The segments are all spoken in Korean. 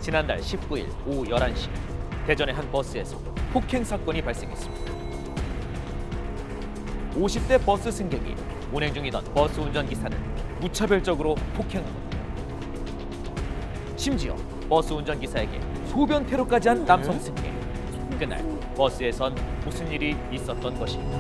지난달 19일 오후 11시 대전의 한 버스에서 폭행 사건이 발생했습니다. 50대 버스 승객이 운행 중이던 버스 운전기사를 무차별적으로 폭행합니다. 심지어 버스 운전기사에게 소변 테러까지 한 남성 승객. 그날 버스에선 무슨 일이 있었던 것입니다.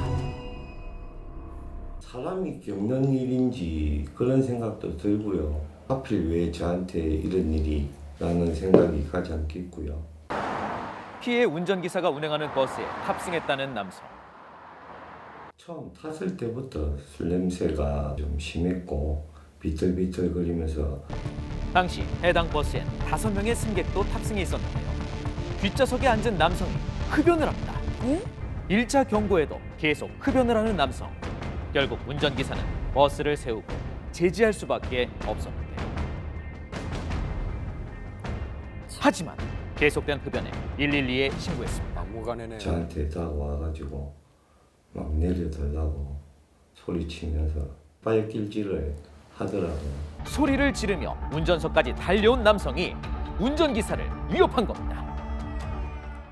사람이 겪는 일인지 그런 생각도 들고요. 하필 왜 저한테 이런 일이 라는 생각이 가장 깊고요. 피해 운전기사가 운행하는 버스에 탑승했다는 남성. 처음 탔을 때부터 술 냄새가 좀 심했고 비틀비틀거리면서 당시 해당 버스엔 5명의 승객도 탑승해 있었는데요. 뒷좌석에 앉은 남성이 흡연을 합니다. 1차 경고에도 계속 흡연을 하는 남성. 결국 운전기사는 버스를 세우고 제지할 수밖에 없었는데요. 하지만 계속된 흡연에 112에 신고했습니다. 막무가내네. 저한테 다가와가지고 막 내려달라고 소리치면서 빨길질을 하더라고요. 소리를 지르며 운전석까지 달려온 남성이 운전기사를 위협한 겁니다.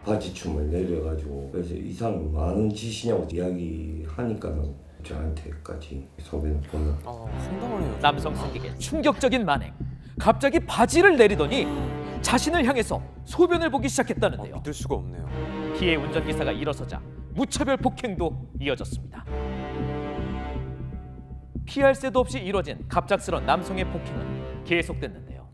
바지춤을 내려가지고 그래서 이상 많은 짓이냐고 이야기하니까는 저한테까지 소변을 보는. 황당하네요. 남성 승객의 충격적인 만행. 갑자기 바지를 내리더니 자신을 향해서 소변을 보기 시작했다는데요. 믿을 수가 없네요. 피해 운전기사가 일어서자 무차별 폭행도 이어졌습니다. 피할 새도 없이 이뤄진 갑작스런 남성의 폭행은 계속됐는데요.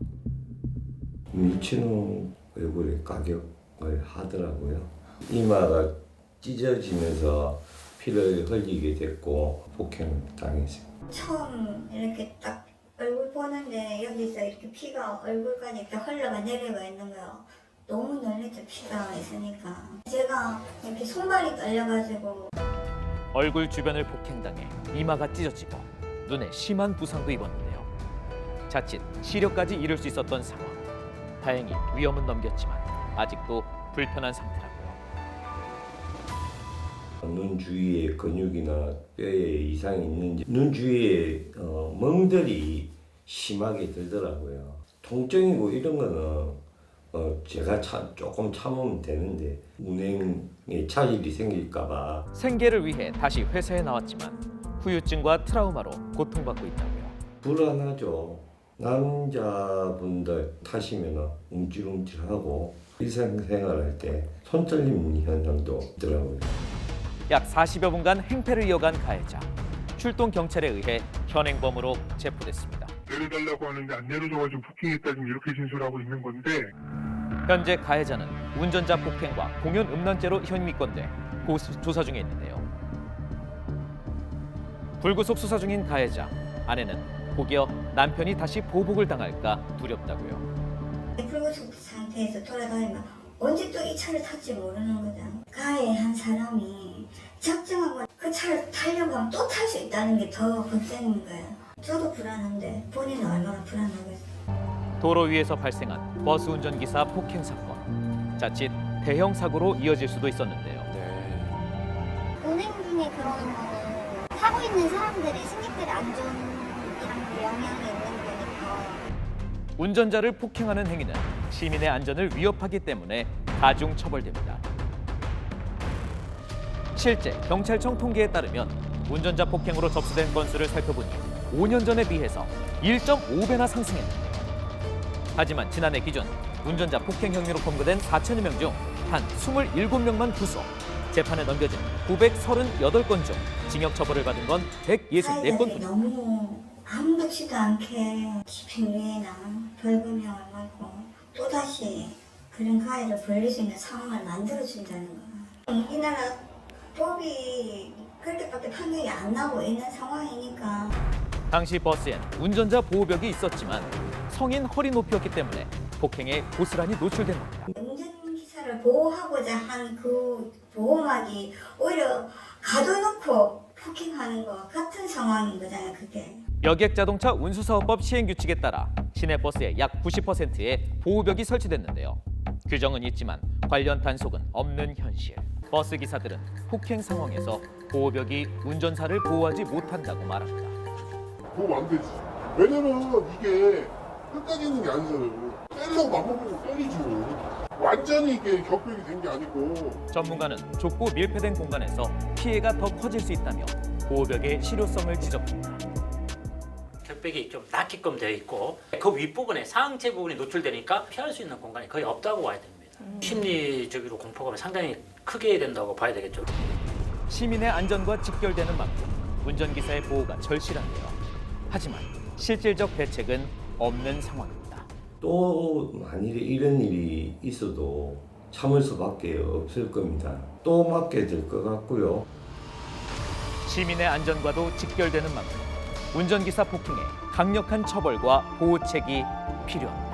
밀치는 얼굴에 가격을 하더라고요. 이마가 찢어지면서 피를 흘리게 됐고 폭행을 당했어요. 처음 이렇게 딱 얼굴 보는데 여기서 이렇게 피가 얼굴까지 이렇게 흘러가 내려가 있는 거예요. 너무 놀랬죠. 피가 있으니까. 제가 이렇게 손발이 떨려가지고 얼굴 주변을 폭행당해 이마가 찢어지고 눈에 심한 부상도 입었는데요. 자칫 시력까지 잃을 수 있었던 상황. 다행히 위험은 넘겼지만 아직도 불편한 상태라고요. 눈 주위에 근육이나 뼈에 이상이 있는지 눈 주위에 멍들이 심하게 들더라고요. 통증이고 이런 거는 제가 조금 참으면 되는데 운행에 차질이 생길까 봐 생계를 위해 다시 회사에 나왔지만 후유증과 트라우마로 고통받고 있다고요. 불안하죠. 남자분들 타시면 움찔움찔하고 일상생활할 때 손 떨림 현상도 있더라고요. 약 40여 분간 행패를 이어간 가해자. 출동 경찰에 의해 현행범으로 체포됐습니다. 내려달라고 하는데 안 내려줘가지고 폭행했다 지금 이렇게 진술하고 있는 건데 현재 가해자는 운전자 폭행과 공연 음란죄로 혐의 입건돼 조사 중에 있는데요. 불구속 수사 중인 가해자. 아내는 혹여 남편이 다시 보복을 당할까 두렵다고요. 불구속 상태에서 돌아다니면 언제 또 이 차를 탈지 모르는 거죠. 가해한 사람이 작정하고 그 차를 타려고 하면 또 탈 수 있다는 게 더 걱정인 거예요. 저도 불안한데 본인은 얼마나 불안하겠어요. 도로 위에서 발생한 버스 운전기사 폭행 사건. 자칫 대형 사고로 이어질 수도 있었는데요. 네. 운행 중에 그러는 거는 타고 있는 사람들의 승객들의 안전이랑 영향이 있는 거니까. 운전자를 폭행하는 행위는 시민의 안전을 위협하기 때문에 가중 처벌됩니다. 실제 경찰청 통계에 따르면 운전자 폭행으로 접수된 건수를 살펴보니 5년 전에 비해서 1.5배나 상승했는데요. 하지만 지난해 기준 운전자 폭행 혐의로 검거된 4천여 명 중 단 27명만 구속, 재판에 넘겨진 938건 중 징역 처벌을 받은 건 164건 가해자들이 뿐입니다. 너무 아무렇지도 않게 집행유예나 벌금형을 받고 또다시 그런 가해를 벌릴 수 있는 상황을 만들어준다는 거예요. 우리나라 법이 그렇게밖에 판결이 안 나고 있는 상황이니까. 당시 버스엔 운전자 보호벽이 있었지만 성인 허리 높이였기 때문에 폭행에 고스란히 노출된 겁니다. 운전기사를 보호하고자 한 그 보호막이 오히려 가둬놓고 폭행하는 것 같은 상황인 거잖아요, 그게. 여객자동차 운수사업법 시행규칙에 따라 시내 버스의 약 90%에 보호벽이 설치됐는데요. 규정은 있지만 관련 단속은 없는 현실. 버스 기사들은 폭행 상황에서 보호벽이 운전사를 보호하지 못한다고 말합니다. 보면 안 되지. 왜냐면 이게 끝까지 있는 게 아니잖아요. 때리라고 맘먹고 때리지. 완전히 이게 격벽이 된 게 아니고. 전문가는 좁고 밀폐된 공간에서 피해가 더 커질 수 있다며 보호벽의 실효성을 지적합니다. 격벽이 좀 낮게끔 되어 있고 그 윗부분에 상체 부분이 노출되니까 피할 수 있는 공간이 거의 없다고 봐야 됩니다. 심리적으로 공포감이 상당히 크게 된다고 봐야 되겠죠. 시민의 안전과 직결되는 만큼 운전기사의 보호가 절실한데요. 하지만 실질적 대책은 없는 상황입니다. 또 만일에 이런 일이 있어도 참을 수밖에 없을 겁니다. 또 맞게 될 것 같고요. 시민의 안전과도 직결되는 만큼 운전기사 폭행에 강력한 처벌과 보호책이 필요합니다.